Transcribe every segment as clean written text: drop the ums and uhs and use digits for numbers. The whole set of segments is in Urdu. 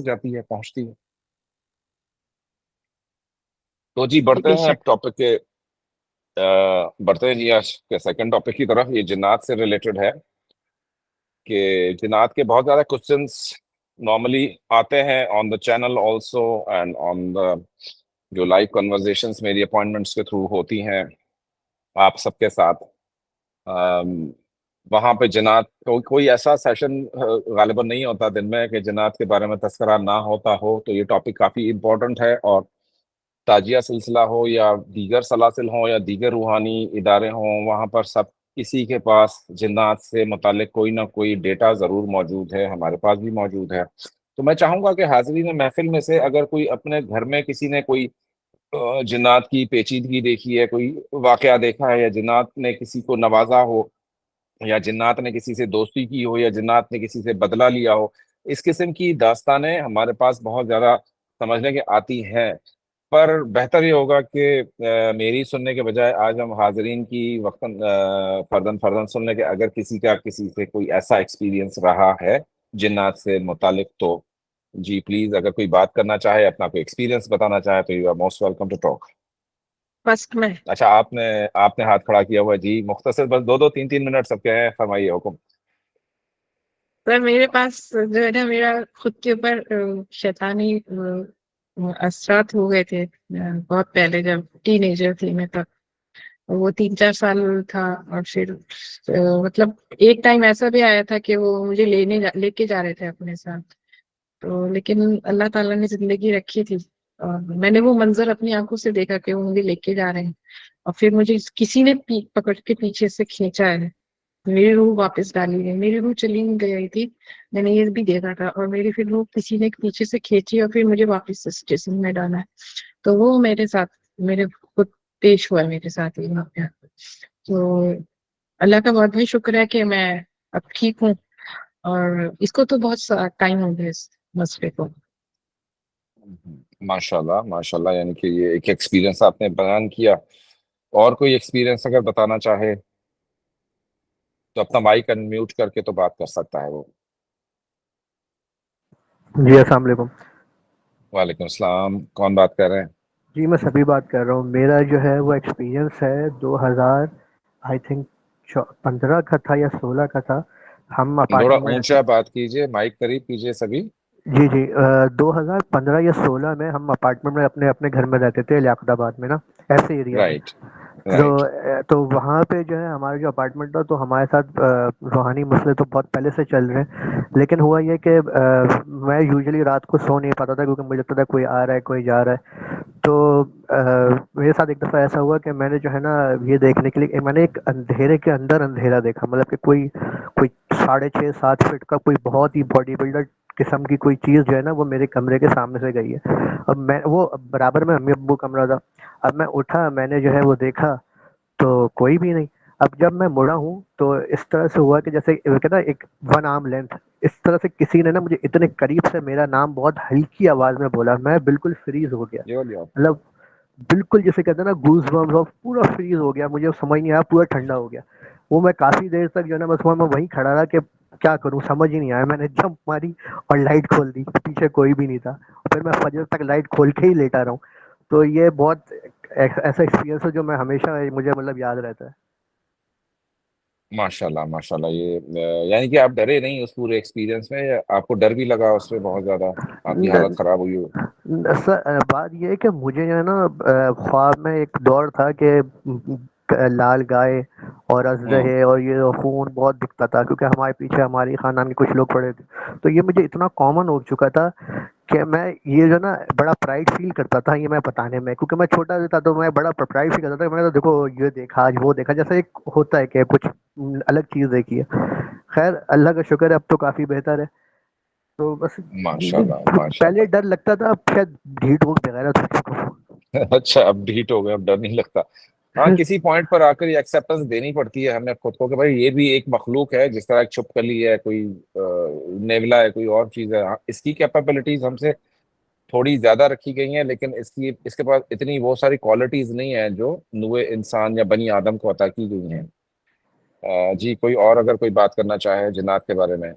جاتی ہے، پہنچتی ہے. تو جی جی بڑھتے بے ہیں اب شک. ٹاپک کے بڑھتے ہیں جی آج کے سیکنڈ ٹاپک کی طرف. یہ جنات سے ریلیٹڈ ہے کہ جنات کے بہت زیادہ کوشچنس نارملی آتے ہیں on the channel also and on the جو لائیو کنورزیشنس میری اپوائنٹمنٹس کے تھرو ہوتی ہیں آپ سب کے ساتھ. وہاں پہ جنات کوئی ایسا سیشن غالباً نہیں ہوتا دن میں کہ جنات کے بارے میں تذکرہ نہ ہوتا ہو. تو یہ ٹاپک کافی امپورٹنٹ ہے، اور تاجیہ سلسلہ ہو یا دیگر سلاسل ہوں یا دیگر روحانی ادارے ہوں، وہاں پر سب کسی کے پاس جنات سے متعلق کوئی نہ کوئی ڈیٹا ضرور موجود ہے. ہمارے پاس بھی موجود ہے. تو میں چاہوں گا کہ حاضرین محفل میں سے اگر کوئی اپنے گھر میں کسی نے کوئی جنات کی پیچیدگی دیکھی ہے، کوئی واقعہ دیکھا ہے، یا جنات نے کسی کو نوازا ہو، یا جنات نے کسی سے دوستی کی ہو، یا جنات نے کسی سے بدلہ لیا ہو، اس قسم کی داستانیں ہمارے پاس بہت زیادہ سمجھنے کے آتی ہیں. پر بہتر یہ ہوگا کہ میری سننے کے بجائے آج ہم حاضرین کی وقتاً فرداً سننے کے اگر کسی کا کسی سے کوئی ایسا ایکسپیرینس رہا ہے جنات سے متعلق، تو جی پلیز اگر کوئی بات کرنا چاہے، اپنا کوئی ایکسپیرینس بتانا چاہے، تو you are most welcome to talk. First میں اچھا، آپ نے ہاتھ کھڑا کیا ہوا ہے. جی مختصر، بس 2-3 منٹ سب کے ہیں، فرمائیے حکم. سر میرے پاس جو ہے نا میرا خود کے اوپر شیطانی اثرات ہو گئے تھے بہت پہلے، جب ٹین ایجر تھی میں تب. وہ 3-4 سال تھا، اور پھر مطلب ایک ٹائم ایسا بھی آیا تھا کہ وہ مجھے لے کے جا رہے تھے اپنے ساتھ. تو لیکن اللہ تعالیٰ نے زندگی رکھی تھی، اور میں نے وہ منظر اپنی آنکھوں سے دیکھا کہ وہ مجھے لے کے جا رہے ہیں، اور پھر مجھے کسی نے پکڑ کے پیچھے سے کھینچا ہے. میری روح واپس ڈالی گئی، میری روح چلی گئی تھی، میں نے یہ بھی دیکھا تھا، اور میری پھر روح کسی نے پیچھے سے کھینچی اور پھر مجھے واپس اسٹیشن میں ڈالا ہے. تو وہ میرے ساتھ، میرے خود پیش ہوا ہے میرے ساتھ یہ واقعہ. تو اللہ کا بہت بہت شکر ہے کہ میں اب ٹھیک ہوں، اور اس کو تو بہت ٹائم ہو گیا اس مسئلے کو. ماشاء اللہ ماشاء اللہ، یعنی کہ یہ ایک ایکسپیرینس آپ نے بیان کیا. اور کوئی ایکسپیرینس اگر بتانا چاہے تو اپنا مائک انمیوٹ کر کے تو بات کر سکتا ہے وہ. جی السلام علیکم. وعلیکم السلام، کون بات کر رہے ہیں؟ جی میں سبھی بات کر رہا ہوں. میرا جو ہے وہ ایکسپیرینس ہے 2000 آئی تھنک 15 کا تھا یا 16 کا تھا. ہم تھوڑا اپارٹمنٹ میں رہتے. اونچا بات کیجئے، مائک قریب کیجئے سبھی. جی 2015 یا 16 میں ہم اپارٹمنٹ میں اپنے اپنے گھر میں رہتے تھے، لیاقت آباد میں نا، ایسے ایریا میں. Right right. تو وہاں پہ جو ہے ہمارا جو اپارٹمنٹ تھا، تو ہمارے ساتھ روحانی مسئلے تو بہت پہلے سے چل رہے ہیں. لیکن ہوا یہ کہ میں یوزلی رات کو سو نہیں پاتا تھا، کیونکہ مجھے لگتا تھا کوئی آ رہا ہے کوئی جا رہا ہے. تو میرے ساتھ ایک دفعہ ایسا ہوا کہ میں نے جو ہے نا یہ دیکھنے کے لیے، میں نے ایک اندھیرے کے اندر اندھیرا دیکھا. مطلب کہ کوئی 6.5-7 فٹ کا کوئی بہت ہی باڈی بلڈر قسم کی کوئی چیز جو ہے نا وہ میرے کمرے کے سامنے سے گئی ہے. اب میں وہ برابر میں امی ابو کمرہ تھا. اب میں اٹھا، میں نے جو ہے وہ دیکھا تو کوئی بھی نہیں. اب جب میں مڑا ہوں تو اس طرح سے ہوا کہ جیسے کہتا ایک 1 arm length، اس طرح سے کسی نے نا مجھے اتنے قریب سے میرا نام بہت ہلکی آواز میں بولا. میں بالکل فریز ہو گیا، مطلب بالکل جیسے کہتے ہیں نا گوز بمز، پورا فریز ہو گیا. مجھے سمجھ نہیں آیا، پورا ٹھنڈا ہو گیا. وہ میں کافی دیر تک جو ہے نا بس میں وہیں کھڑا رہا کہ کیا کروں، سمجھ ہی نہیں آیا. میں نے جمپ ماری اور لائٹ کھول دی، پیچھے کوئی بھی نہیں تھا. پھر میں فجر تک لائٹ کھول کے ہی لیٹا رہا ہوں. تو یہ بہت ایسا ایکسپیرینس ہے جو میں ہمیشہ مجھے مطلب یاد رہتا ہے. ماشاء اللہ ماشاء اللہ. یہ یعنی کہ آپ ڈرے نہیں اس پورے ایکسپیرینس میں، یا آپ کو ڈر بھی لگا اس میں بہت زیادہ، آپ کی حالت خراب ہوئی ہو؟ سر بات یہ ہے کہ مجھے جو ہے نا خواب میں ایک دور تھا کہ لال گائے اور اژدہے اور یہ خون بہت دکھتا تھا، کیونکہ ہمارے پیچھے ہماری خاندان کے کچھ لوگ پڑے تھے. تو یہ مجھے اتنا کامن ہو چکا تھا کہ میں یہ جو نا بڑا پرائڈ فیل کرتا تھا یہ میں بتانے میں، کیونکہ میں چھوٹا تھا تو میں بڑا پرائڈ فیل کرتا تھا. میں نے تو دیکھو یہ دیکھا، آج وہ دیکھا، جیسے ایک ہوتا ہے کہ کچھ الگ چیز دیکھی ہے. خیر اللہ کا شکر ہے اب تو کافی بہتر ہے. تو بس ماشاء اللہ ماشاء پہلے اللہ. ڈر لگتا تھا، اب شاید ڈھیٹ ہو بغیرت ہو چکا ہوں. اچھا، اب ڈھیٹ ہو گئے، اب ڈر نہیں لگتا. ہاں، کسی پوائنٹ پر آ کر یہ ایکسیپٹنس دینی پڑتی ہے ہمیں خود کو کہ بھائی یہ بھی ایک مخلوق ہے، جس طرح ایک چھپکلی ہے، کوئی نیولا ہے، کوئی اور چیز ہے. اس کی کیپیبلٹیز ہم سے تھوڑی زیادہ رکھی گئی ہیں، لیکن اس کے پاس اتنی وہ ساری کوالٹیز نہیں ہیں جو نوع انسان یا بنی آدم کو عطا کی گئی ہیں. جی کوئی اور اگر کوئی بات کرنا چاہے جنات کے بارے میں.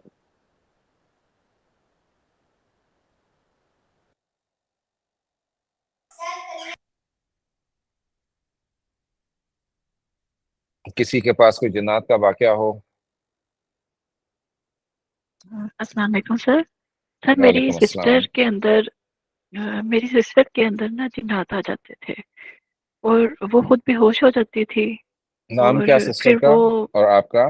کسی کے پاس کوئی جنات کا واقعہ ہو؟ السلام علیکم سر. سر وعلیکم السلام. میری سسٹر کے اندر نا جنات آ جاتے تھے اور وہ خود بے ہوش ہو جاتی تھی. نام اور کیا سسٹر پھر کا وہ اور آپ کا؟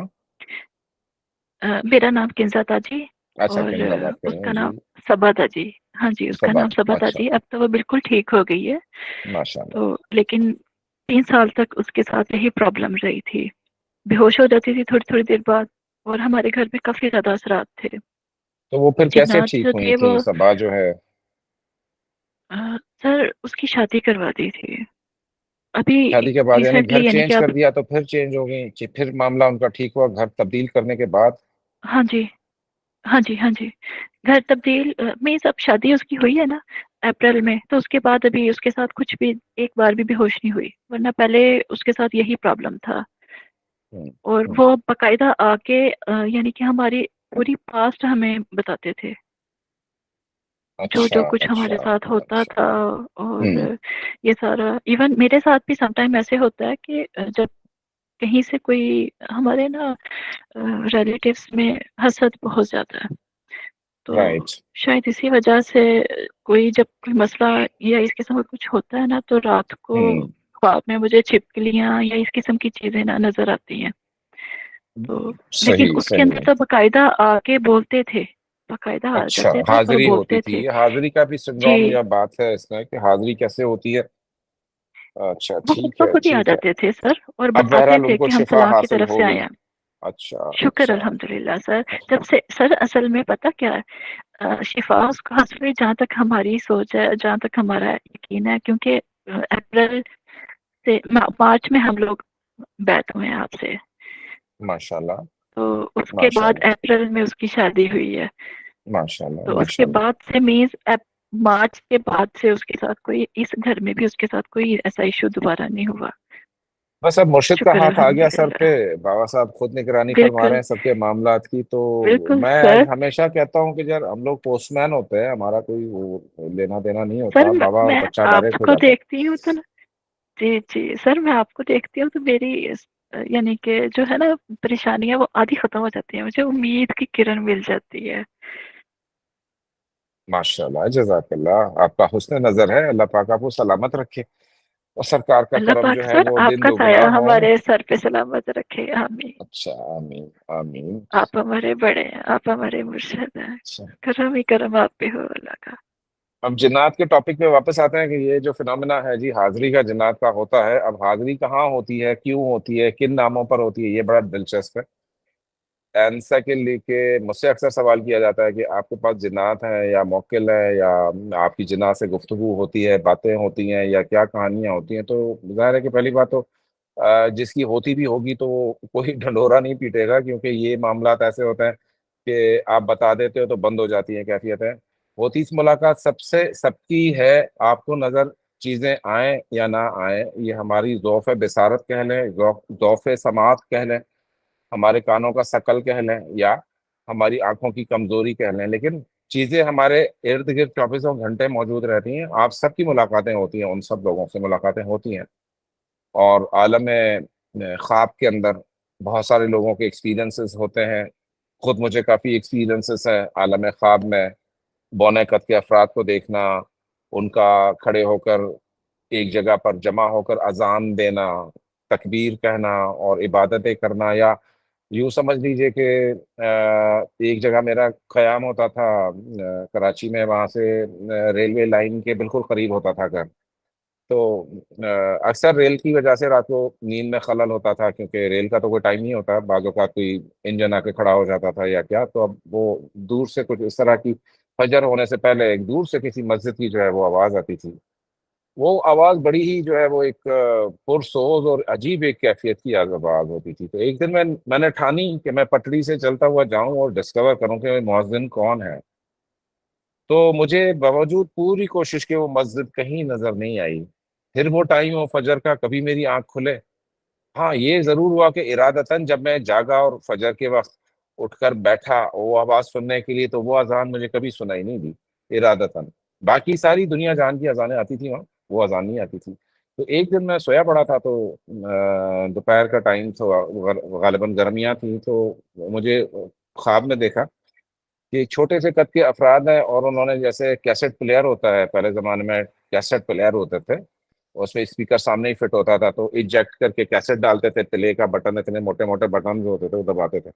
میرا نام کنزا تھا جی. اچھا، اور کنزا بات اس کریں کا جی. نام صبا تھا جی. ہاں جی، اس کا صبا. نام صبا تھا اچھا، جی. اب تو وہ بالکل ٹھیک ہو گئی ہے. ماشاء اللہ. تو لیکن 3 سال تک اس کے ساتھ یہی پرابلم رہی تھی. بے ہوش ہو جاتی تھی تھوڑی تھوڑی دیر بعد، اور ہمارے گھر میں کافی زیادہ اثرات تھے. تو وہ پھر کیسے جنات ٹھیک جو ہوئی تھے تھی وہ صبا جو ہے؟ سر اس کی شادی کروا دی تھی ابھی شادی کے بعد یعنی گھر ریسنٹلی، یعنی کہ چینج اب. کر دیا تو پھر چینج ہو گئی کہ پھر معاملہ ان کا ٹھیک ہوا گھر تبدیل کرنے کے بعد؟ ہاں جی، ہاں جی، ہاں جی. گھر تبدیل میں اب شادی اس کی ہوئی ہے نا اپریل میں، تو اس کے بعد ابھی اس کے ساتھ کچھ بھی ایک بار بھی بے ہوش نہیں ہوئی، ورنہ پہلے اس کے ساتھ یہی پرابلم تھا. ہوں، اور ہوں. وہ باقاعدہ آ کے یعنی کہ ہماری پوری پاسٹ ہمیں بتاتے تھے، جو اچھا، جو کچھ ہمارے اچھا، ساتھ ہوتا اچھا. تھا. اور ہوں. یہ سارا ایون میرے ساتھ بھی سم ٹائم ایسے ہوتا ہے کہ جب کہیں سے کوئی ہمارے نا ریلیٹیوز میں حسد بہت زیادہ ہے، تو رائٹ. شاید اسی وجہ سے کوئی جب کوئی مسئلہ یا اس قسم کا کچھ ہوتا ہے نا، تو رات کو ہوں. خواب میں مجھے چھپکلیاں یا اس قسم کی چیزیں نا نظر آتی ہیں. تو لیکن صحیح، اس کے اندر صحیح. تو باقاعدہ آ کے بولتے تھے، باقاعدہ آ اچھا، جاتے تھے اور حاضری ہوتی بولتے تھی. تھے. یہ حاضری کا بھی جی، سنڈروم یا بات ہے اس میں کہ حاضری کیسے ہوتی ہے؟ اچھا، وہ خود ٹھیک ہے، بخود ہی آ ٹھیک ہے. جاتے تھے سر، اور اب بتاتے بہرحال ان تھے کو کہ ہم شفا فلاں کی حاصل طرف ہو سے آئے گئی. ہیں. اچھا، شکر اچھا. الحمدللہ سر. جب سے سر اصل میں پتہ کیا ہے، شفا اس کو حاصل ہوئی جہاں تک ہماری سوچ ہے، جہاں تک ہمارا یقین ہے، کیونکہ اپریل سے مارچ میں ہم لوگ بیت ہوئے ہیں آپ سے. ماشاء اللہ، تو اس کے ماشاء بعد اللہ، اپریل میں اس کی شادی ہوئی ہے. ماشاء اللہ، تو اس ماشاء کے اللہ. بعد سے مینز مارچ کے بعد سے اس کے ساتھ کوئی، اس گھر میں بھی اس کے ساتھ کوئی ایسا ایشو دوبارہ نہیں ہوا. بس اب مرشد کا شکر ہاتھ آ گیا سر الحمدللہ. پہ. بابا صاحب خود نگرانی فرما رہے بالکل ہیں سب کے معاملات کی. تو بالکل میں سر. ہمیشہ کہتا ہوں کہ یار ہم لوگ پوسٹ مین ہوتے ہیں، ہمارا کوئی وہ لینا دینا نہیں سر ہوتا. بابا اور میں بچہ آپ ڈائریکٹ ہو کو جاتا ہے. دیکھتی ہوں تو نا، جی جی سر، میں آپ کو دیکھتی ہوں تو میری یعنی کہ جو ہے نا پریشانیاں وہ آدھی ختم ہو جاتی ہیں، مجھے امید کی کرن مل جاتی ہے. ماشاء اللہ، جزاک اللہ. آپ کا حسن نظر ہے. اللہ پاک آپ کو سلامت رکھے اور سرکار کا اللہ کرم پاک جو ہے سر وہ آپ دن کا دگنا سایہ ہو. ہمارے سر پہ سلامت رکھے، آمین. اچھا، آمین، آمین. آپ ہمارے بڑے ہیں، آپ ہمارے مرشد ہیں. اچھا، کرم ہی کرم آپ پہ ہو اللہ کا. اب جنات کے ٹاپک پہ واپس آتے ہیں کہ یہ جو فنومینا ہے جی حاضری کا جنات کا ہوتا ہے. اب حاضری کہاں ہوتی ہے، کیوں ہوتی ہے، کن ناموں پر ہوتی ہے، یہ بڑا دلچسپ ہے. اینڈ سیکنڈلی کہ مجھ سے اکثر سوال کیا جاتا ہے کہ آپ کے پاس جنات ہیں یا موکل ہے یا آپ کی جنات سے گفتگو ہوتی ہے، باتیں ہوتی ہیں یا کیا کہانیاں ہوتی ہیں. تو ظاہر ہے کہ پہلی بات تو جس کی ہوتی بھی ہوگی تو وہ کوئی ڈھنڈورا نہیں پیٹے گا، کیونکہ یہ معاملات ایسے ہوتے ہیں کہ آپ بتا دیتے ہو تو بند ہو جاتی ہیں کیفیتیں. ہوتی اس ملاقات سب کی ہے. آپ کو نظر چیزیں آئیں یا نہ آئیں، یہ ہماری ذوف بصارت کہہ لیں، ذوف سماعت کہہ لیں، ہمارے کانوں کا ثقل کہہ لیں، یا ہماری آنکھوں کی کمزوری کہہ لیں، لیکن چیزیں ہمارے ارد گرد 24 گھنٹے موجود رہتی ہیں. آپ سب کی ملاقاتیں ہوتی ہیں، ان سب لوگوں سے ملاقاتیں ہوتی ہیں. اور عالم خواب کے اندر بہت سارے لوگوں کے ایکسپیرینسز ہوتے ہیں. خود مجھے کافی ایکسپیرینسز ہیں عالم خواب میں. بونے قد کے افراد کو دیکھنا، ان کا کھڑے ہو کر ایک جگہ پر جمع ہو کر اذان دینا، تکبیر کہنا اور عبادتیں کرنا. یا یوں سمجھ لیجئے کہ ایک جگہ میرا قیام ہوتا تھا کراچی میں، وہاں سے ریلوے لائن کے بالکل قریب ہوتا تھا گھر. تو اکثر ریل کی وجہ سے رات کو نیند میں خلل ہوتا تھا، کیونکہ ریل کا تو کوئی ٹائم نہیں ہوتا. بعض اوقات کوئی انجن آ کے کھڑا ہو جاتا تھا یا کیا. تو اب وہ دور سے کچھ اس طرح کی فجر ہونے سے پہلے ایک دور سے کسی مسجد کی جو ہے وہ آواز آتی تھی. وہ آواز بڑی ہی جو ہے وہ ایک پرسوز اور عجیب ایک کیفیت کی آواز ہوتی تھی. تو ایک دن میں نے ٹھانی کہ میں پٹری سے چلتا ہوا جاؤں اور ڈسکور کروں کہ مؤذن کون ہے. تو مجھے باوجود پوری کوشش کے وہ مسجد کہیں نظر نہیں آئی. پھر وہ ٹائم ہو فجر کا، کبھی میری آنکھ کھلے. ہاں یہ ضرور ہوا کہ ارادتاً جب میں جاگا اور فجر کے وقت اٹھ کر بیٹھا وہ آواز سننے کے لیے، تو وہ اذان مجھے کبھی سنائی نہیں دی ارادتاً. باقی ساری دنیا جان کی اذانیں آتی تھیں وہاں، وہ اذان نہیں آتی تھی. تو ایک دن میں سویا پڑا تھا، تو دوپہر کا ٹائم تھا، غالباً گرمیاں تھیں، تو مجھے خواب میں دیکھا کہ چھوٹے سے قد کے افراد ہیں، اور انہوں نے جیسے کیسٹ پلیئر ہوتا ہے، پہلے زمانے میں کیسٹ پلیئر ہوتے تھے، اس میں اسپیکر سامنے ہی فٹ ہوتا تھا، تو ایجیکٹ کر کے کیسٹ ڈالتے تھے، پلے کا بٹن، اتنے موٹے موٹے بٹن جو ہوتے تھے وہ دباتے تھے،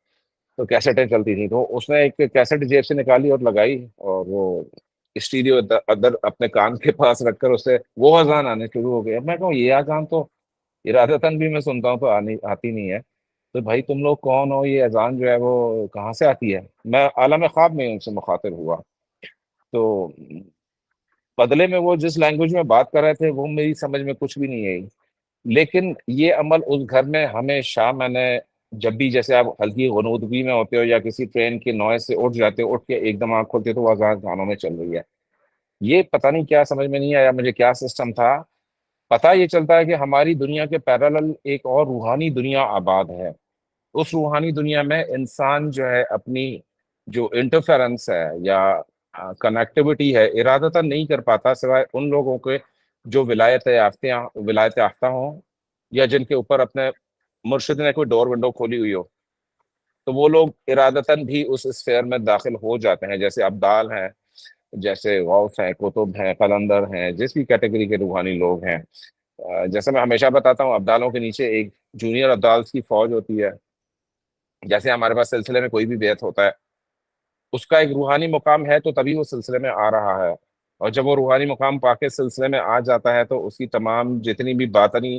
تو کیسٹیں چلتی تھیں، تو اس نے ایک کیسٹ جیب سے نکالی اور لگائی، اور وہ اسٹیریو ادھر اپنے کان کے پاس رکھ کر اسے وہ اذان آنے شروع ہو گئی۔ اب میں کہوں یہ اذان تو ارادتاً بھی میں سنتا ہوں تو آتی نہیں ہے، تو بھائی تم لوگ کون ہو، یہ اذان جو ہے وہ کہاں سے آتی ہے؟ میں عالم خواب میں ان سے مخاطب ہوا، تو بدلے میں وہ جس لینگویج میں بات کر رہے تھے وہ میری سمجھ میں کچھ بھی نہیں آئی، لیکن یہ عمل اس گھر میں ہمیشہ میں نے، جب بھی جیسے آپ ہلکی غنودگی میں ہوتے ہو یا کسی ٹرین کے نوائز سے اٹھ جاتے ہو، اٹھ کے ایک دم آنکھ کھولتے تو وہ اذان کانوں میں چل رہی ہے، یہ پتہ نہیں کیا سمجھ میں نہیں آیا مجھے، کیا سسٹم تھا۔ پتہ یہ چلتا ہے کہ ہماری دنیا کے پیرالل ایک اور روحانی دنیا آباد ہے، اس روحانی دنیا میں انسان جو ہے اپنی جو انٹرفیرنس ہے یا کنیکٹیوٹی ہے ارادتاً نہیں کر پاتا، سوائے ان لوگوں کے جو ولایت یافتہ ہوں، یا جن کے اوپر اپنے مرشد نے کوئی ڈور ونڈو کھولی ہوئی ہو، تو وہ لوگ ارادتاً بھی اس اسفیئر میں داخل ہو جاتے ہیں، جیسے ابدال ہیں، جیسے غوث ہیں، قطب ہیں، قلندر ہیں، جس بھی کیٹیگری کے روحانی لوگ ہیں۔ جیسے میں ہمیشہ بتاتا ہوں، ابدالوں کے نیچے ایک جونیئر ابدالس کی فوج ہوتی ہے، جیسے ہمارے پاس سلسلے میں کوئی بھی بیعت ہوتا ہے، اس کا ایک روحانی مقام ہے تو تبھی وہ سلسلے میں آ رہا ہے، اور جب وہ روحانی مقام پا کے سلسلے میں آ جاتا ہے تو اس کی تمام جتنی بھی باطنی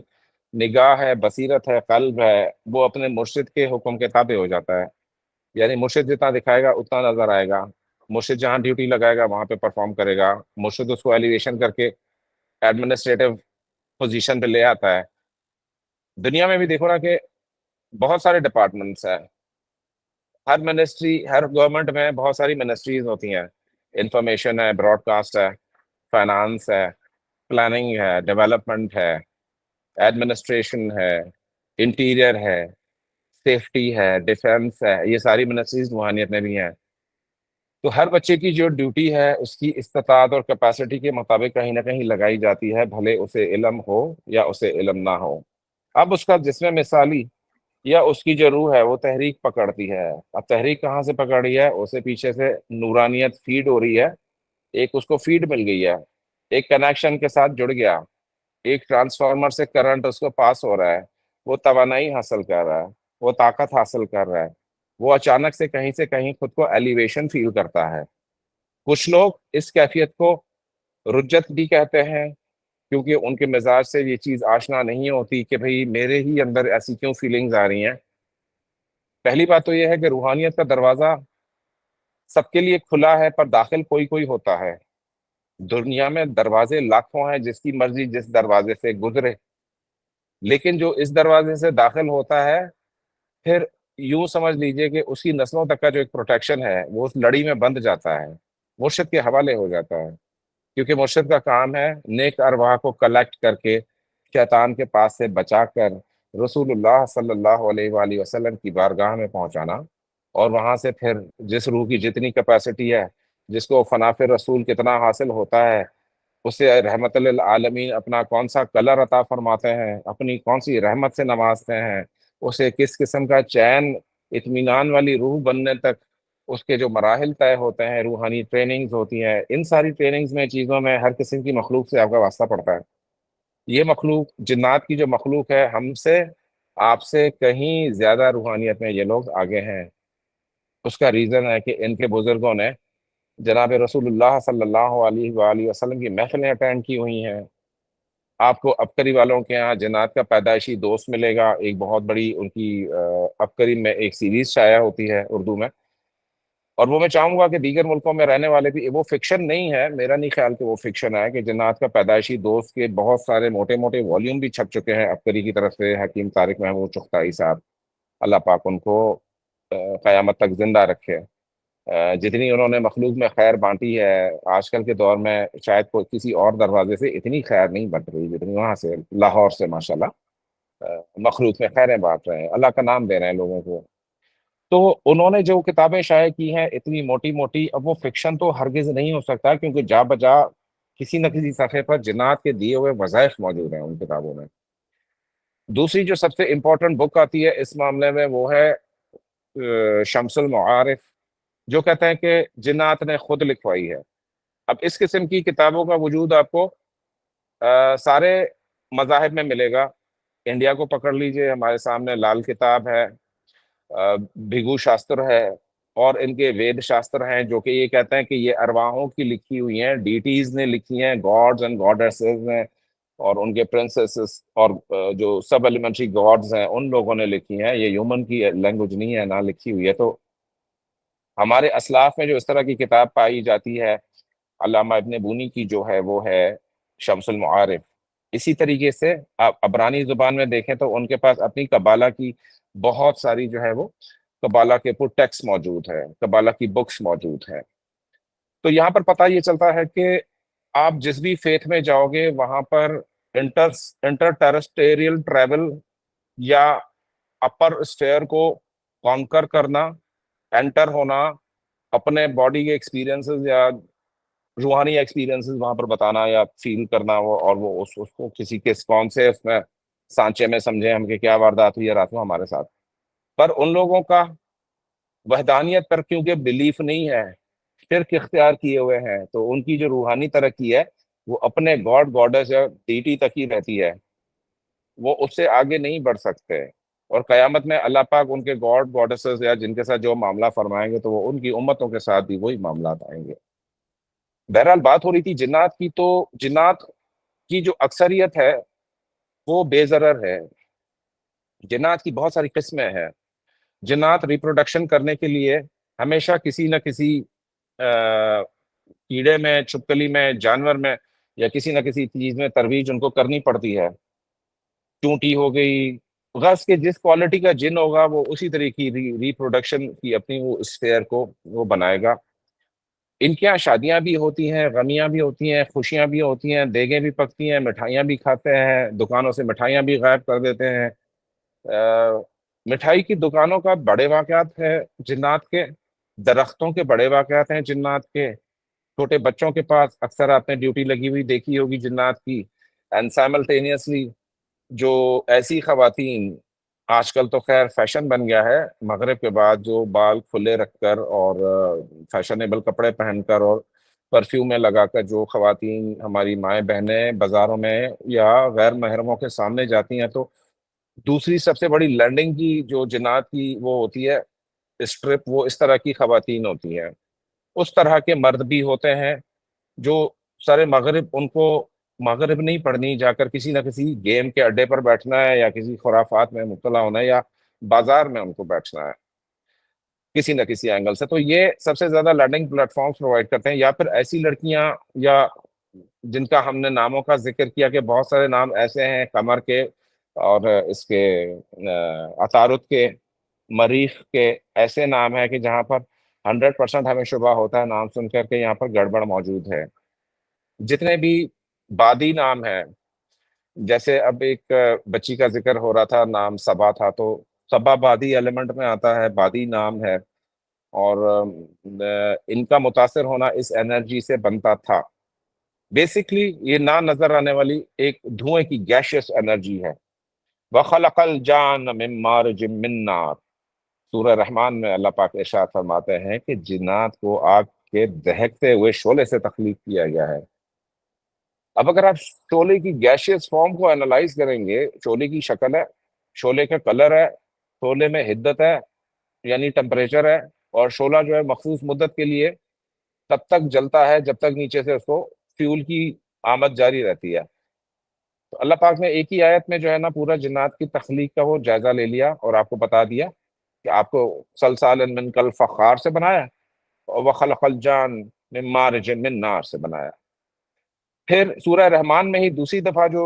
نگاہ ہے، بصیرت ہے، قلب ہے، وہ اپنے مرشد کے حکم کے تابع ہو جاتا ہے، یعنی مرشد جتنا دکھائے گا اتنا نظر آئے گا، مرشد جہاں ڈیوٹی لگائے گا وہاں پہ پرفارم کرے گا، مرشد اس کو ایلیویشن کر کے ایڈمنسٹریٹو پوزیشن پہ لے آتا ہے۔ دنیا میں بھی دیکھو نا کہ بہت سارے ڈپارٹمنٹس ہیں، ہر منسٹری، ہر گورنمنٹ میں بہت ساری منسٹریز ہوتی ہیں، انفارمیشن ہے، براڈ کاسٹ ہے، فائنانس ہے، پلاننگ ہے، ڈیولپمنٹ ہے، ایڈمنسٹریشن ہے، انٹیریئر ہے، سیفٹی ہے، ڈیفینس ہے، یہ ساری منسٹریز روحانیت میں بھی ہیں۔ تو ہر بچے کی جو ڈیوٹی ہے اس کی استطاعت اور کیپیسٹی کے مطابق کہیں نہ کہیں لگائی جاتی ہے، بھلے اسے علم ہو یا اسے علم نہ ہو۔ اب اس کا جسم مثالی یا اس کی جو روح ہے وہ تحریک پکڑتی ہے، اب تحریک کہاں سے پکڑ رہی ہے؟ اسے پیچھے سے نورانیت فیڈ ہو رہی ہے، ایک اس کو فیڈ مل گئی ہے، ایک کنیکشن کے ساتھ جڑ گیا، ایک ٹرانسفارمر سے کرنٹ اس کو پاس ہو رہا ہے، وہ توانائی حاصل کر رہا ہے، وہ طاقت حاصل کر رہا ہے، وہ اچانک سے کہیں خود کو ایلیویشن فیل کرتا ہے۔ کچھ لوگ اس کیفیت کو رجت بھی کہتے ہیں، کیونکہ ان کے مزاج سے یہ چیز آشنا نہیں ہوتی کہ بھئی میرے ہی اندر ایسی کیوں فیلنگز آ رہی ہیں۔ پہلی بات تو یہ ہے کہ روحانیت کا دروازہ سب کے لیے کھلا ہے، پر داخل کوئی کوئی ہوتا ہے۔ دنیا میں دروازے لاکھوں ہیں، جس کی مرضی جس دروازے سے گزرے، لیکن جو اس دروازے سے داخل ہوتا ہے، پھر یوں سمجھ لیجئے کہ اس کی نسلوں تک کا جو ایک پروٹیکشن ہے وہ اس لڑی میں بند جاتا ہے، مرشد کے حوالے ہو جاتا ہے، کیونکہ مرشد کا کام ہے نیک ارواح کو کلیکٹ کر کے شیطان کے پاس سے بچا کر رسول اللہ صلی اللہ علیہ وآلہ وسلم کی بارگاہ میں پہنچانا، اور وہاں سے پھر جس روح کی جتنی کیپیسٹی ہے، جس کو فناف رسول کتنا حاصل ہوتا ہے، اسے رحمت للعالمین اپنا کون سا کلر عطا فرماتے ہیں، اپنی کون سی رحمت سے نوازتے ہیں، اسے کس قسم کا چین اطمینان والی روح بننے تک اس کے جو مراحل طے ہوتے ہیں، روحانی ٹریننگز ہوتی ہیں، ان ساری ٹریننگز میں چیزوں میں ہر قسم کی مخلوق سے آپ کا واسطہ پڑتا ہے۔ یہ مخلوق، جنات کی جو مخلوق ہے، ہم سے آپ سے کہیں زیادہ روحانیت میں یہ لوگ آگے ہیں۔ اس کا ریزن ہے کہ ان کے بزرگوں نے جناب رسول اللہ صلی اللہ علیہ وآلہ وسلم کی محفلیں اٹینڈ کی ہوئی ہیں۔ آپ کو ابکری والوں کے ہاں جنات کا پیدائشی دوست ملے گا، ایک بہت بڑی ان کی ابکری میں ایک سیریز شائع ہوتی ہے اردو میں، اور وہ میں چاہوں گا کہ دیگر ملکوں میں رہنے والے بھی، وہ فکشن نہیں ہے، میرا نہیں خیال کہ وہ فکشن ہے، کہ جنات کا پیدائشی دوست کے بہت سارے موٹے موٹے والیوم بھی چھپ چکے ہیں ابکری کی طرف سے، حکیم طارق محمود چغتائی صاحب، اللہ پاک ان کو قیامت تک زندہ رکھے۔ جتنی انہوں نے مخلوق میں خیر بانٹی ہے، آج کل کے دور میں شاید کوئی کسی اور دروازے سے اتنی خیر نہیں بٹ رہی جتنی وہاں سے، لاہور سے ماشاءاللہ مخلوق میں خیریں بانٹ رہے ہیں، اللہ کا نام دے رہے ہیں لوگوں کو۔ تو انہوں نے جو کتابیں شائع کی ہیں اتنی موٹی موٹی، اب وہ فکشن تو ہرگز نہیں ہو سکتا، کیونکہ جا بجا کسی نہ کسی صفحے پر جنات کے دیے ہوئے وظائف موجود ہیں ان کتابوں میں۔ دوسری جو سب سے امپورٹنٹ بک آتی ہے اس معاملے میں وہ ہے شمس المعارف، جو کہتے ہیں کہ جنات نے خود لکھوائی ہے۔ اب اس قسم کی کتابوں کا وجود آپ کو سارے مذاہب میں ملے گا۔ انڈیا کو پکڑ لیجئے، ہمارے سامنے لال کتاب ہے، بھگو شاستر ہے، اور ان کے وید شاستر ہیں جو کہ یہ کہتے ہیں کہ یہ ارواحوں کی لکھی ہوئی ہیں، ڈیٹیز نے لکھی ہیں، گاڈز اینڈ گاڈیسز نے، اور ان کے پرنسیسز اور جو سب ایلیمنٹری گاڈز ہیں ان لوگوں نے لکھی ہیں، یہ ہیومن کی لینگویج نہیں ہے، نہ لکھی ہوئی ہے۔ تو ہمارے اسلاف میں جو اس طرح کی کتاب پائی جاتی ہے، علامہ ابن بونی کی جو ہے وہ ہے شمس المعارف۔ اسی طریقے سے آپ عبرانی زبان میں دیکھیں تو ان کے پاس اپنی کبالہ کی بہت ساری جو ہے وہ کبالہ کے ٹیکسٹ موجود ہے، کبالہ کی بکس موجود ہیں۔ تو یہاں پر پتہ یہ چلتا ہے کہ آپ جس بھی فیتھ میں جاؤ گے وہاں پر انٹر ٹیرسٹریل ٹریول یا اپر اسفیئر کو کانکر کرنا، انٹر ہونا، اپنے باڈی کے ایکسپیرینسز یا روحانی ایکسپیرینسز وہاں پر بتانا یا فیل کرنا، وہ اور وہ اس کو کسی کے کون سے اس میں سانچے میں سمجھیں ہم کہ کیا واردات ہوئی ہے رات کو ہمارے ساتھ۔ پر ان لوگوں کا وحدانیت پر کیونکہ بلیف نہیں ہے، شرک اختیار کیے ہوئے ہیں، تو ان کی جو روحانی ترقی ہے وہ اپنے گاڈ گاڈس یا ڈیٹی تک ہی رہتی ہے، وہ اس سے آگے نہیں بڑھ سکتے۔ اور قیامت میں اللہ پاک ان کے گاڈ گاڈسز یا جن کے ساتھ جو معاملہ فرمائیں گے تو وہ ان کی امتوں کے ساتھ بھی وہی معاملات آئیں گے۔ بہرحال بات ہو رہی تھی جنات کی، تو جنات کی جو اکثریت ہے وہ بے ضرر ہے۔ جنات کی بہت ساری قسمیں ہیں۔ جنات ریپروڈکشن کرنے کے لیے ہمیشہ کسی نہ کسی کیڑے میں، چھپکلی میں، جانور میں یا کسی نہ کسی چیز میں ترویج ان کو کرنی پڑتی ہے۔ چونٹی ہو گئی، غرض کے جس کوالٹی کا جن ہوگا وہ اسی طرح کی ریپروڈکشن کی اپنی وہ اسفیئر کو وہ بنائے گا۔ ان کے یہاں شادیاں بھی ہوتی ہیں، غمیاں بھی ہوتی ہیں، خوشیاں بھی ہوتی ہیں، دیگیں بھی پکتی ہیں، مٹھائیاں بھی کھاتے ہیں، دکانوں سے مٹھائیاں بھی غائب کر دیتے ہیں۔ مٹھائی کی دکانوں کا بڑے واقعات ہے جنات کے، درختوں کے بڑے واقعات ہیں جنات کے، چھوٹے بچوں کے پاس اکثر آپ نے ڈیوٹی لگی ہوئی دیکھی ہوگی جنات کی۔ اینڈ سائملٹینیسلی جو ایسی خواتین، آج کل تو خیر فیشن بن گیا ہے مغرب کے بعد، جو بال کھلے رکھ کر اور فیشنیبل کپڑے پہن کر اور پرفیوم میں لگا کر جو خواتین ہماری مائیں بہنیں بازاروں میں یا غیر محرموں کے سامنے جاتی ہیں، تو دوسری سب سے بڑی لینڈنگ کی جو جنات کی وہ ہوتی ہے اسٹرپ، وہ اس طرح کی خواتین ہوتی ہیں۔ اس طرح کے مرد بھی ہوتے ہیں جو سارے مغرب، ان کو مغرب نہیں پڑھنی، جا کر کسی نہ کسی گیم کے اڈے پر بیٹھنا ہے یا کسی خرافات میں مبتلا ہونا ہے یا بازار میں ان کو بیٹھنا ہے کسی نہ کسی اینگل سے۔ تو یہ سب سے زیادہ لینڈنگ پلیٹ فارمز پرووائڈ کرتے ہیں، یا پھر ایسی لڑکیاں یا جن کا ہم نے ناموں کا ذکر کیا کہ بہت سارے نام ایسے ہیں، قمر کے اور اس کے عطارد کے، مریخ کے، ایسے نام ہیں کہ جہاں پر 100% ہمیں شبہ ہوتا ہے نام سن کر کے یہاں پر گڑبڑ موجود ہے۔ جتنے بھی بادی نام ہیں، جیسے اب ایک بچی کا ذکر ہو رہا تھا، نام صبا تھا، تو صبا بادی ایلیمنٹ میں آتا ہے، بادی نام ہے، اور ان کا متاثر ہونا اس انرجی سے بنتا تھا۔ بیسکلی یہ نہ نظر آنے والی ایک دھوئیں کی گیشیس انرجی ہے۔ وَخَلَقَ الْجَانَّ مِن مَارِجٍ مِّن نَارٍ، سورہ رحمان میں اللہ پاک ارشاد فرماتے ہیں کہ جنات کو آگ کے دہکتے ہوئے شعلے سے تخلیق کیا گیا ہے۔ اب اگر آپ شعلے کی گیشیس فارم کو انالائز کریں گے، شعلے کی شکل ہے، شعلے کا کلر ہے، شعلے میں حدت ہے یعنی ٹمپریچر ہے، اور شعلہ جو ہے مخصوص مدت کے لیے تب تک جلتا ہے جب تک نیچے سے اس کو فیول کی آمد جاری رہتی ہے۔ تو اللہ پاک نے ایک ہی آیت میں جو ہے نا پورا جنات کی تخلیق کا وہ جائزہ لے لیا اور آپ کو بتا دیا کہ آپ کو صلصال من کالفخار سے بنایا اور وخلق الجان من مارج من نار سے بنایا۔ پھر سورہ رحمان میں ہی دوسری دفعہ جو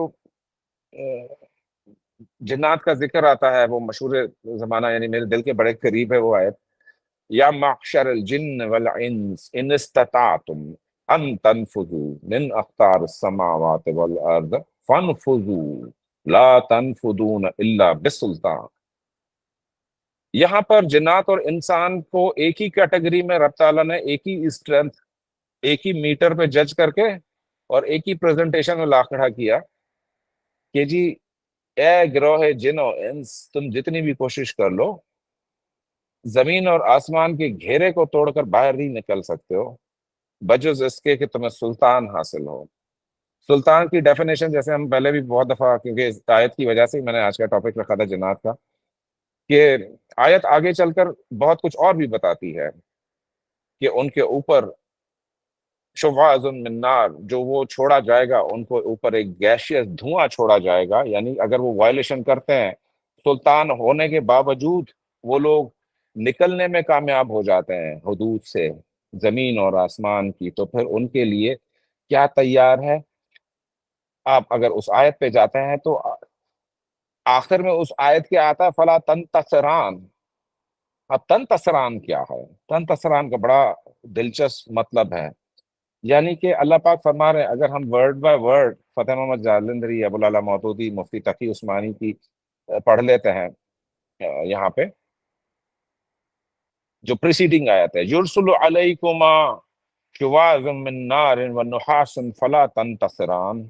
جنات کا ذکر آتا ہے، وہ مشہور زمانہ یعنی میرے دل کے بڑے قریب ہے وہ آیت، یا معشر الجن والانس ان استطعتم ان تنفذوا من اقطار السماوات والارض فانفذوا لا تنفذون الا بسلطان۔ یہاں پر جنات اور انسان کو ایک ہی کیٹیگری میں رب تعالیٰ نے ایک ہی اسٹرینتھ، ایک ہی میٹر پہ جج کر کے اور ایک ہی پریزنٹیشن میں لا کھڑا کیا کہ جی اے گروہ جن و انس، تم جتنی بھی کوشش کر لو زمین اور آسمان کے گھیرے کو توڑ کر باہر نہیں نکل سکتے ہو بجز اس کے کہ تمہیں سلطان حاصل ہو۔ سلطان کی ڈیفینیشن جیسے ہم پہلے بھی بہت دفعہ، کیونکہ اس آیت کی وجہ سے میں نے آج کا ٹاپک رکھا تھا جنات کا، کہ آیت آگے چل کر بہت کچھ اور بھی بتاتی ہے کہ ان کے اوپر شواظ من نار، جو وہ چھوڑا جائے گا ان کو اوپر ایک گیشیس دھواں چھوڑا جائے گا، یعنی اگر وہ وائلیشن کرتے ہیں سلطان ہونے کے باوجود وہ لوگ نکلنے میں کامیاب ہو جاتے ہیں حدود سے زمین اور آسمان کی، تو پھر ان کے لیے کیا تیار ہے؟ آپ اگر اس آیت پہ جاتے ہیں تو آخر میں اس آیت کے آتا ہے فلا تنتصران۔ اب تنتصران کیا ہے؟ تنتصران کا بڑا دلچسپ مطلب ہے، یعنی کہ اللہ پاک فرما رہے ہیں اگر ہم word by word Fateh Muhammad Jalandhari, Abul Ala Maududi, مفتی تقی عثمانی کی پڑھ لیتے ہیں یہاں پہ جو پریسیڈنگ آیت ہے، یرسل علیکما شواظ من نار ونحاس فلا تنتصران،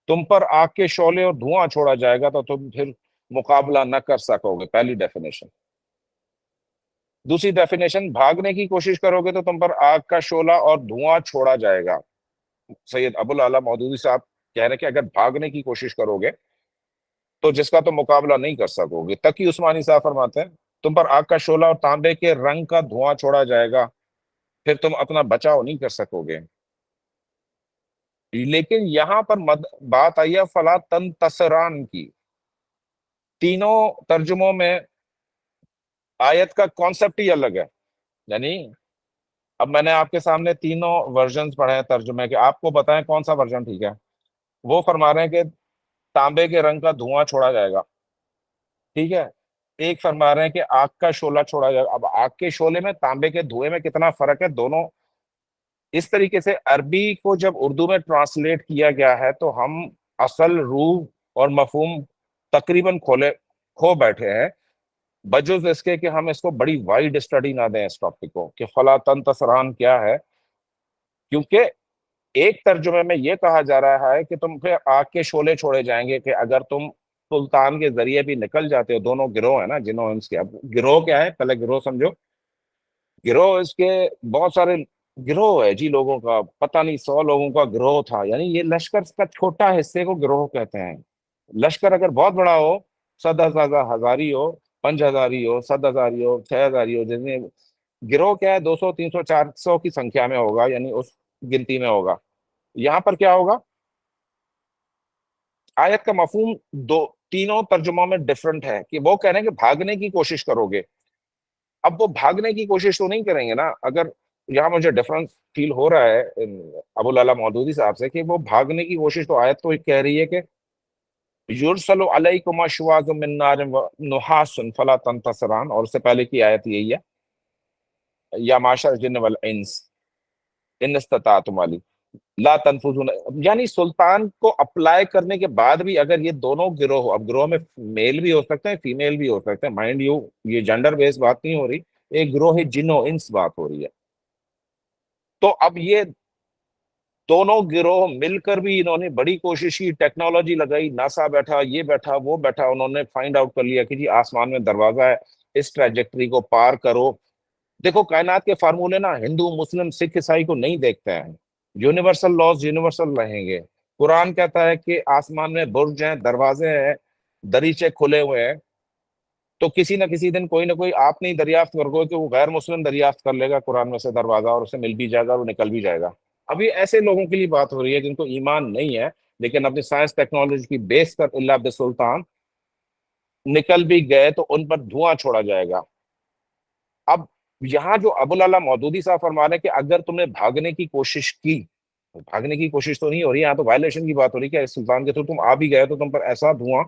تم پر آگ کے شعلے اور دھواں چھوڑا جائے گا تو تم پھر مقابلہ نہ کر سکو گے، پہلی ڈیفینیشن۔ دوسری ڈیفینیشن، بھاگنے کی کوشش کرو گے تو تم پر آگ کا شعلہ اور دھواں چھوڑا جائے گا۔ سید ابوالعلا مودودی صاحب کہہ رہے ہیں کہ اگر بھاگنے کی کوشش کرو گے تو جس کا تم مقابلہ نہیں کر سکو گے۔ تقی عثمانی صاحب فرماتے ہیں تم پر آگ کا شعلہ اور تانبے کے رنگ کا دھواں چھوڑا جائے گا، پھر تم اپنا بچاؤ نہیں کر سکو گے۔ لیکن یہاں پر بات آئی ہے فلا تنتصران کی۔ تینوں ترجموں میں آیت کا کانسیپٹ ہی الگ ہے، یعنی اب میں نے آپ کے سامنے تینوں ورژنز پڑھے ہیں ترجمے کے، آپ کو بتائیں کون سا ورژن ٹھیک ہے۔ وہ فرما رہے ہیں کہ تانبے کے رنگ کا دھواں چھوڑا جائے گا، ٹھیک ہے۔ ایک فرما رہے ہیں کہ آگ کا شعلہ چھوڑا جائے گا۔ اب آگ کے شعلے میں تانبے کے دھوئے میں کتنا فرق ہے، دونوں اس طریقے سے عربی کو جب اردو میں ٹرانسلیٹ کیا گیا ہے تو ہم اصل روح اور مفہوم تقریباً کھو بیٹھے ہیں، بجز اس کے کہ ہم اس کو بڑی وائڈ اسٹڈی نہ دیں اس ٹاپک کو کہ فلا تنتصران کیا ہے، کیونکہ ایک ترجمے میں یہ کہا جا رہا ہے کہ تم پہ آگ کے شعلے چھوڑے جائیں گے کہ اگر تم سلطان کے ذریعے بھی نکل جاتے ہو۔ دونوں گروہ ہیں نا، جنہوں انس کے۔ اب گروہ کیا ہے، پہلے گروہ سمجھو۔ گروہ اس کے بہت سارے گروہ ہے جی، لوگوں کا پتہ نہیں 100 لوگوں کا گروہ تھا، یعنی یہ لشکر کا چھوٹا حصے کو گروہ کہتے ہیں۔ لشکر اگر بہت بڑا ہو، 100,000 ہزاری ہو، 5,000 ہو، 7,000 ہو، 6,000 ہو، جتنے گروہ کیا ہے 200 300 400 کی سنکھیا میں ہوگا، یعنی اس گنتی میں ہوگا۔ یہاں پر کیا ہوگا، آیت کا مفہوم تینوں ترجموں میں ڈفرنٹ ہے کہ وہ کہہ رہے ہیں کہ بھاگنے کی کوشش کرو گے۔ اب وہ بھاگنے کی کوشش تو نہیں کریں گے نا، اگر یہاں مجھے ڈفرنس فیل ہو رہا ہے ابوالعلا مودودی صاحب سے کہ وہ بھاگنے کی کوشش، تو آیت تو ایک کہہ رہی ہے کہ یرسل علیکما شواظ من نار ونحاس فلا تنتصران، اور اس سے پہلے کی آیت یہی ہے یا معاشر الجن والانس ان استطعتم والی لا تنفذون، یعنی سلطان کو اپلائی کرنے کے بعد بھی اگر یہ دونوں گروہ، اب گروہ میں میل بھی ہو سکتے ہیں فیمیل بھی ہو سکتے ہیں، مائنڈ یو یہ جینڈر بیس بات نہیں ہو رہی، ایک گروہ جن و انس بات ہو رہی ہے۔ تو اب یہ دونوں گروہ مل کر بھی انہوں نے بڑی کوشش کی، ٹیکنالوجی لگائی، ناسا بیٹھا، یہ بیٹھا، وہ بیٹھا، انہوں نے فائنڈ آؤٹ کر لیا کہ جی آسمان میں دروازہ ہے، اس ٹریجیکٹری کو پار کرو۔ دیکھو کائنات کے فارمولے نا ہندو مسلم سکھ عیسائی کو نہیں دیکھتے ہیں، یونیورسل لاز یونیورسل رہیں گے۔ قرآن کہتا ہے کہ آسمان میں برج ہیں، دروازے ہیں، دریچے کھلے ہوئے ہیں، تو کسی نہ کسی دن کوئی نہ کوئی آپ نہیں دریافت کرو کہ وہ غیر مسلم دریافت کر لے گا قرآن میں سے دروازہ، اور اسے مل بھی جائے گا اور وہ نکل بھی جائے گا۔ ابھی ایسے لوگوں کے لیے بات ہو رہی ہے جن کو ایمان نہیں ہے لیکن اپنی سائنس ٹیکنالوجی کی بیس پر اللہ بسلطان نکل بھی گئے تو ان پر دھواں چھوڑا جائے گا۔ اب یہاں جو ابوالعلا مودودی صاحب فرما رہے ہیں کہ اگر تم نے بھاگنے کی کوشش کی، بھاگنے کی کوشش تو نہیں ہو رہی، یہاں تو وائلیشن کی بات ہو رہی کہ سلطان کے تھرو تم آ بھی گئے تو تم پر ایسا دھواں،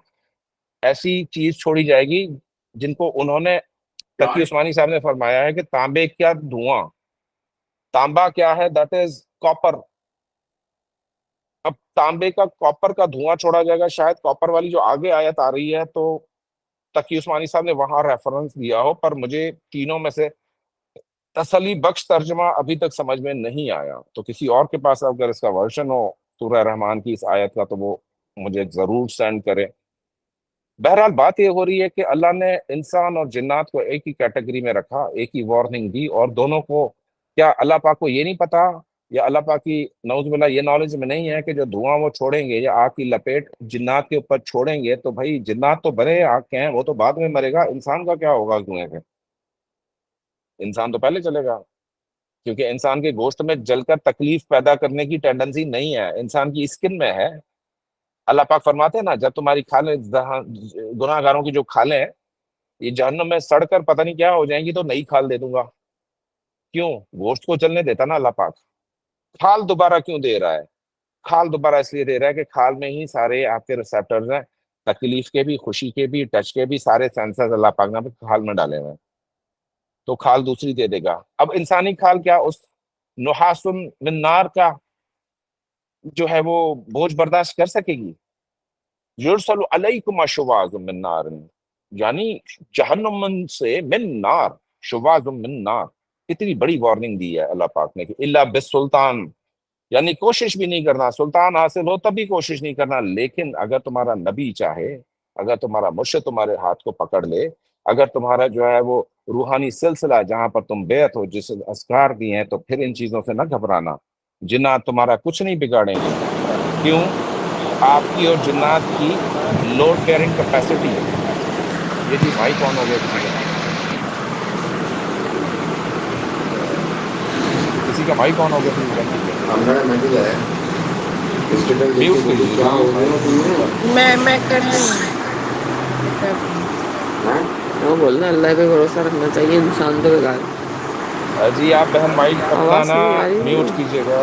ایسی چیز چھوڑی جائے گی جن کو انہوں نے، تقی عثمانی صاحب نے فرمایا ہے کہ تانبے کا دھواں، تانبا کیا ہے، دیٹ از کاپر۔ اب تانبے کا کاپر کا دھواں چھوڑا جائے گا، شاید کاپر والی جو آگے آیت آ رہی ہے تو تقی عثمانی صاحب نے وہاں ریفرنس دیا ہو، پر مجھے تینوں میں سے تسلی بخش ترجمہ ابھی تک سمجھ میں نہیں آیا، تو کسی اور کے پاس اگر اس کا ورژن ہو سورہ رحمان کی اس آیت کا تو وہ مجھے ضرور سینڈ کرے. بہرحال بات یہ ہو رہی ہے کہ اللہ نے انسان اور جنات کو ایک ہی کیٹیگری میں رکھا، ایک ہی وارننگ دی، اور دونوں کو کیا اللہ پاک کو یہ نہیں پتا، یا اللہ پاک کی نعوذ باللہ یہ نالج میں نہیں ہے کہ جو دھواں وہ چھوڑیں گے یا آگ کی لپیٹ جنات کے اوپر چھوڑیں گے تو بھائی جنات تو بنے آگ کے ہیں، وہ تو بعد میں مرے گا، انسان کا کیا ہوگا اس دھوئیں سے؟ انسان تو پہلے چلے گا، کیونکہ انسان کے گوشت میں جل کر تکلیف پیدا کرنے کی ٹینڈنسی نہیں ہے، انسان کی اسکن میں ہے. اللہ پاک فرماتے ہیں نا، جب تمہاری کھالیں گناہ گاروں کی جو کھالیں ہیں یہ جہنم میں سڑ کر پتہ نہیں کیا ہو جائیں گی تو نئی کھال دے دوں گا. کیوں؟ گوشت کو چلنے دیتا نا اللہ پاک. کھال دوبارہ کیوں دے رہا ہے؟ کھال دوبارہ اس لیے دے رہا ہے کہ کھال میں ہی سارے آپ کے ریسیپٹرز ہیں، تکلیف کے بھی، خوشی کے بھی، ٹچ کے بھی، سارے سینسرز اللہ پاک نے کھال میں ڈالے ہوئے ہیں. تو کھال دوسری دے دے گا. اب انسانی کھال کیا اس نحاس من نار کا جو ہے وہ بوجھ برداشت کر سکے گی؟ یرسل علیکم شواظ من نار، یعنی جہنم سے من نار، شواظ من نار. اتنی بڑی وارننگ دی ہے اللہ پاک نے کہ الا بالسلطان، یعنی کوشش بھی نہیں کرنا، سلطان حاصل ہو تب بھی کوشش نہیں کرنا. لیکن اگر تمہارا نبی چاہے، اگر تمہارا مرشد تمہارے ہاتھ کو پکڑ لے، اگر تمہارا جو ہے وہ روحانی سلسلہ جہاں پر تم بیعت ہو، جس اذکار دی ہیں، تو پھر ان چیزوں سے نہ گھبرانا. جنات تمہارا کچھ نہیں بگاڑیں گے. کیوں؟ آپ کی اور جنات کی لوڈ بیئرنگ کیپیسٹی. یہ جی بھائی کون ہو گیا کسی کا؟ کسی کا بھائی کون ہو گیا پلیز بند کیجیے، میوٹ کیجیے جی. میں کر رہی ہوں، میں کر رہی ہوں. وہ بولنا اللہ پہ بھروسہ رکھنا چاہیے، انسان تو بیکار. جی آپ بہن مائک اپنا آواز نا نہیں آ رہی میوٹ کیجیے گا.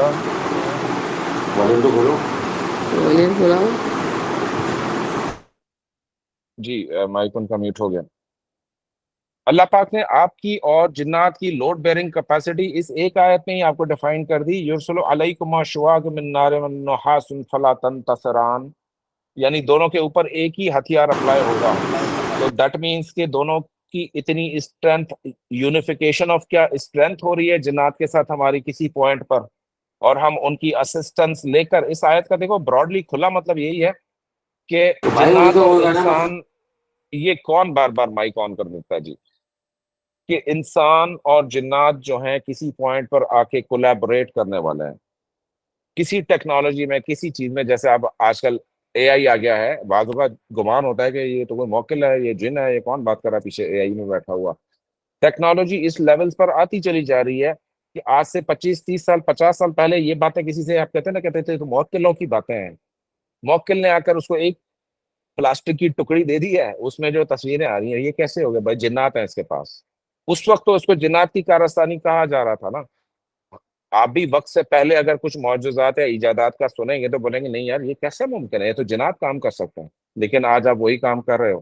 والیوم کھلاؤ. جی مائک ان کا میوٹ ہو گیا. اللہ پاک نے آپ کی اور جنات کی لوڈ بیئرنگ کیپیسٹی اس ایک آیت میں ہی آپ کو ڈیفائن کر دی. یرسل علیکم شواظ من نار ونحاس فلا تنتصران، یعنی دونوں کے اوپر ایک ہی ہتھیار اپلائی ہوگا. تو دیٹ مینس کہ دونوں کی اتنی اسٹرینتھ، یونیفیکیشن آف کیا اسٹرینتھ ہو رہی ہے جنات کے ساتھ ہماری کسی پوائنٹ پر، اور ہم ان کی اسسٹنس لے کر. اس آیت کا دیکھو براڈلی کھلا مطلب یہی ہے کہ جنات اور انسان، یہ کون بار بار مائک آن کر دیتا ہے جی، کہ انسان اور جنات جو ہیں کسی پوائنٹ پر آ کے کولیبوریٹ کرنے والے ہیں کسی ٹیکنالوجی میں، کسی چیز میں. جیسے اب آج کل اے آئی آ گیا ہے، بعضوں کا گمان ہوتا ہے کہ یہ تو کوئی موکل ہے، یہ جن ہے، یہ کون بات کر رہا ہے پیچھے اے آئی میں بیٹھا ہوا. ٹیکنالوجی اس لیول پر آتی چلی جا رہی ہے کہ آج سے 25-30 سال 50 سال پہلے یہ باتیں کسی سے آپ کہتے ہیں نا، کہتے تھے تو موکلوں کی باتیں ہیں. موکل نے آ کر اس کو ایک پلاسٹک کی ٹکڑی دے دی ہے، اس میں جو تصویریں آ رہی ہیں، یہ کیسے ہو گئے بھائی؟ جنات ہیں اس کے پاس. اس وقت تو اس کو جنات کی کارستانی کہا جا رہا تھا نا. آپ بھی وقت سے پہلے اگر کچھ معجزات یا ایجادات کا سنیں گے تو بولیں گے نہیں یار یہ کیسے ممکن ہے، یہ تو جنات کام کر سکتے ہیں. لیکن آج آپ وہی کام کر رہے ہو.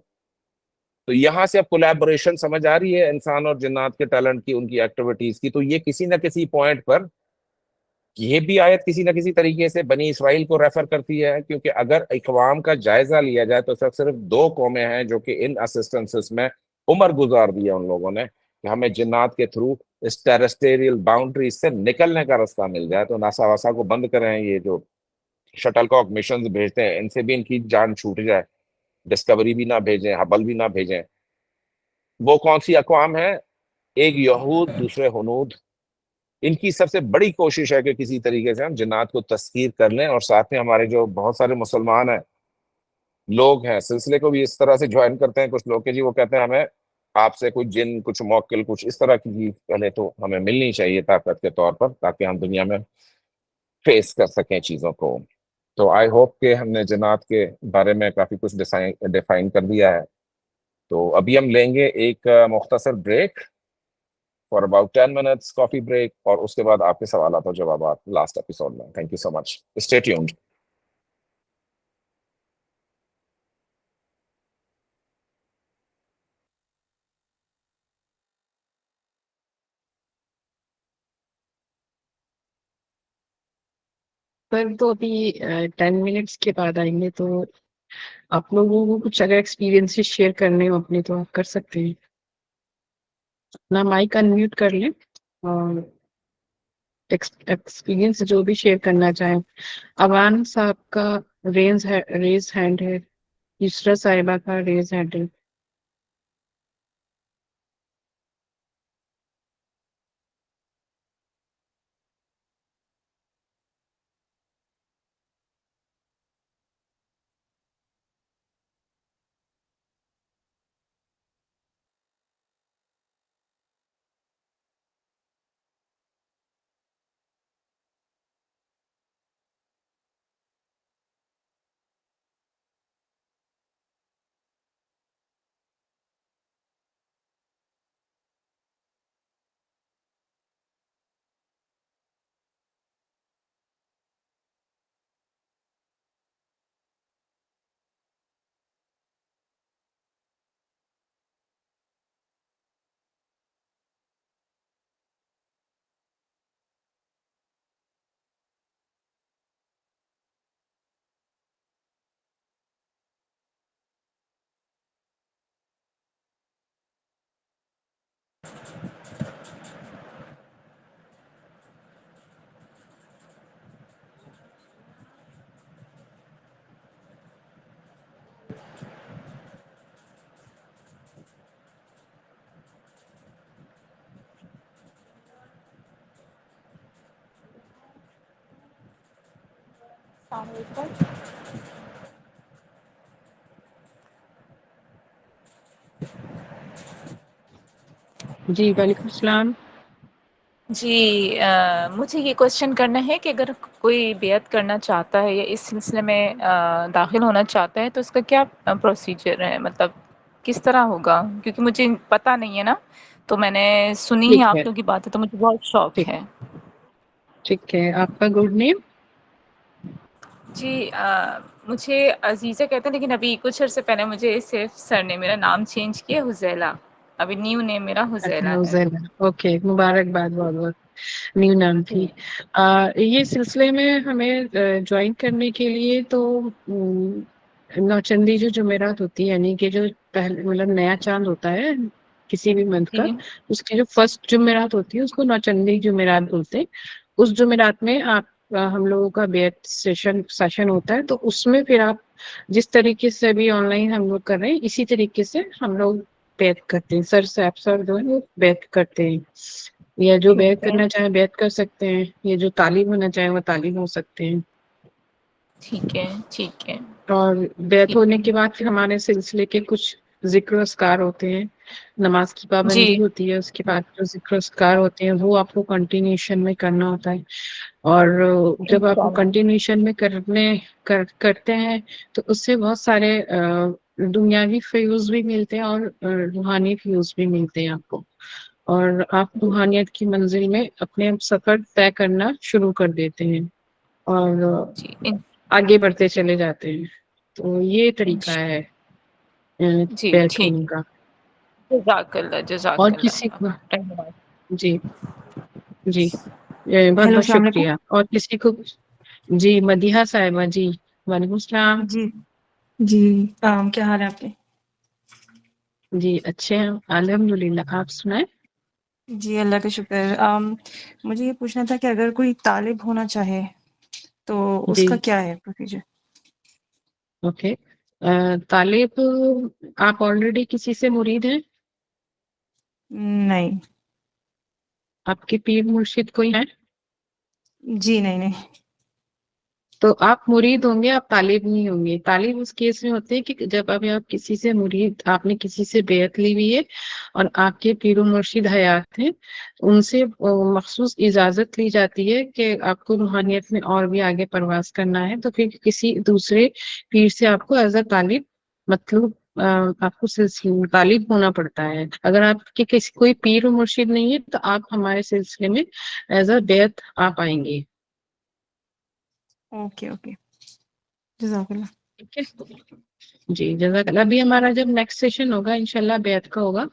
تو یہاں سے اب کولیبوریشن سمجھ آ رہی ہے انسان اور جنات کے ٹیلنٹ کی، ان کی ایکٹیویٹیز کی. تو یہ کسی نہ کسی پوائنٹ پر یہ بھی آیت کسی نہ کسی طریقے سے بنی اسرائیل کو ریفر کرتی ہے، کیونکہ اگر اقوام کا جائزہ لیا جائے تو صرف 2 قومیں ہیں جو کہ ان اسسٹنسز میں عمر گزار دیا ان لوگوں نے کہ ہمیں جنات کے تھرو اس ٹیرسٹیریل باؤنڈری سے نکلنے کا راستہ مل جائے. تو ناسا واسا کو بند کریں، یہ جو شٹل کاک مشنز بھیجتے ہیں ان سے بھی ان کی جان چھوٹ جائے، ڈسکوری بھی نہ بھیجیں، ہبل بھی نہ بھیجیں. وہ کون سی اقوام ہیں؟ ایک یہود، دوسرے ہنود. ان کی سب سے بڑی کوشش ہے کہ کسی طریقے سے ہم جنات کو تسخیر کر لیں، اور ساتھ میں ہمارے جو بہت سارے مسلمان ہیں، لوگ ہیں، سلسلے کو بھی اس طرح سے جوائن کرتے ہیں کچھ لوگ کہ جی وہ کہتے ہیں ہمیں آپ سے کچھ جن، کچھ موکل، کچھ اس طرح کی چیز پہلے تو ہمیں ملنی چاہیے طاقت کے طور پر، تاکہ ہم دنیا میں فیس کر سکیں چیزوں کو. تو آئی ہوپ کہ ہم نے جنات کے بارے میں کافی کچھ ڈیفائن کر دیا ہے. تو ابھی ہم لیں گے ایک مختصر break for about 10 minutes, coffee break, اور اس کے بعد آپ کے سوالات اور جوابات لاسٹ ایپیسوڈ میں. Thank you so much, stay tuned. Sir تو ابھی 10 منٹس کے بعد آئیں گے، تو آپ لوگوں کو کچھ اگر ایکسپیرینس شیئر کرنے ہو اپنے تو آپ کر سکتے ہیں. اپنا مائک انمیوٹ کر لیں اور ایکسپیرینس جو بھی شیئر کرنا چاہیں. اوان صاحب کا ریز ہینڈ ہے, یسرا صاحبہ کا ریز ہینڈ ہے. السلام علیکم. جی وعلیکم السلام. جی مجھے یہ کوشچن کرنا ہے کہ اگر کوئی بیعت کرنا چاہتا ہے یا اس سلسلے میں داخل ہونا چاہتا ہے تو اس کا کیا پروسیجر ہے, مطلب کس طرح ہوگا, کیونکہ مجھے پتہ نہیں ہے نا, تو میں نے سنی ہے ٹھیک آپ لوگوں کی باتیں, تو مجھے بہت شوق ٹھیک ہے. ٹھیک ہے. آپ کا گڈ نیم؟ جی مجھے عزیزہ کہتے ہیں, لیکن ابھی کچھ عرصے پہلے مجھے صرف سر نے میرا نام چینج کیا, حزیلہ. ابھی نیو نیم میرا حزیلہ ہے. اوکے, مبارکباد, بہت بہت نیو نام تھی. یہ سلسلے میں ہمیں جوائن کرنے کے لیے تو نوچندی جو جمعرات ہوتی ہے, یعنی کہ جو پہلے مطلب نیا چاند ہوتا ہے کسی بھی منتھ کا, جی اس کی جو فرسٹ جمعرات ہوتی ہے اس کو نوچندی جمعرات بولتے ہیں. اس جمعرات میں آپ ہم لوگوں کا بیعت سیشن ہوتا ہے, تو اس میں پھر آپ جس طریقے سے بھی آن لائن ہم لوگ کر رہے ہیں اسی طریقے سے ہم لوگ بیعت کرتے ہیں. سر صاحب سر جو ہے وہ بیعت کرتے ہیں, یا جو بیعت ٹھیک ہے کرنا چاہیں بیعت کر سکتے ہیں, یا جو طالب ہونا چاہیں وہ طالب ہو سکتے ہیں. ٹھیک ہے. ٹھیک ہے. اور بیعت ٹھیک ہونے ہے. کے بعد پھر ہمارے سلسلے کے کچھ ذکر و اذکار ہوتے ہیں, نماز کی جی پابندی ہوتی ہے, اس کے بعد جو ذکر و اذکار ہوتے ہیں وہ آپ کو کنٹینیوشن میں کرنا ہوتا ہے. اور جب آپ انشاء کو اللہ. کنٹینیوشن میں کرتے ہیں تو اس سے بہت سارے دنیاوی فیوز بھی ملتے ہیں اور روحانی فیوز بھی ملتے ہیں آپ کو, اور آپ روحانیت کی منزل میں اپنے سفر طے کرنا شروع کر دیتے ہیں اور جی آگے بڑھتے چلے جاتے ہیں. تو یہ طریقہ انشاء ہے جی بیعت ٹھیک. ہونے کا. جزاک اللہ. اور جزاک کسی اللہ. کو دھنیہ جی جی بہت ہیلو بہت السلام علیکم. شکریہ. اور کسی کو جی مدیحہ صاحبہ, جی وعلیکم السلام. جی جی کیا حال ہے آپ کے؟ جی اچھے ہیں الحمد للہ, آپ سنائیں. جی اللہ کا شکر. مجھے یہ پوچھنا تھا کہ اگر کوئی طالب ہونا چاہے تو اس جی کا کیا ہے پروسیجر؟ اوکے. طالب آپ آلریڈی کسی سے مرید ہیں؟ نہیں. آپ کے پیر مرشد کوئی ہے؟ جی نہیں نہیں. تو آپ مرید ہوں گے, آپ طالب نہیں ہوں گے. طالب اس کیس میں ہوتے ہیں کہ جب ابھی آپ کسی سے مرید, آپ نے کسی سے بیعت لی ہوئی ہے اور آپ کے پیر و مرشد حیات ہیں, ان سے مخصوص اجازت لی جاتی ہے کہ آپ کو روحانیت میں اور بھی آگے پرواز کرنا ہے, تو پھر کسی دوسرے پیر سے آپ کو ایز اے طالب مطلب آپ کو سلسلے طالب ہونا پڑتا ہے. اگر آپ کے کسی کوئی پیر و مرشد نہیں ہے تو آپ ہمارے سلسلے میں ایز اے بیعت آپ آئیں گے. اوکے اوکے, جزاک اللہ. ٹھیک ہے جی جزاک اللہ. ابھی ہمارا جب نیکسٹ سیشن ہوگا انشاءاللہ بیعت کا ہوگا,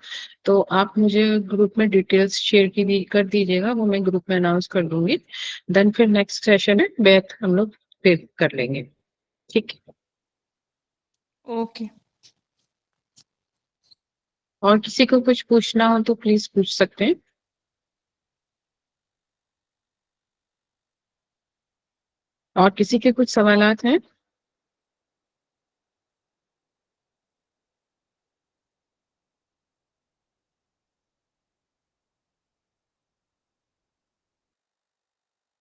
تو آپ مجھے گروپ میں ڈیٹیلز شیئر کر دیجیے گا, وہ میں گروپ میں اناؤنس کر دوں گی. دین پھر نیکسٹ سیشن ہے بیعت ہم لوگ پھر کر لیں گے. ٹھیک ہے. اوکے. اور کسی کو کچھ پوچھنا ہو تو پلیز پوچھ سکتے ہیں. اور کسی کے کچھ سوالات ہیں؟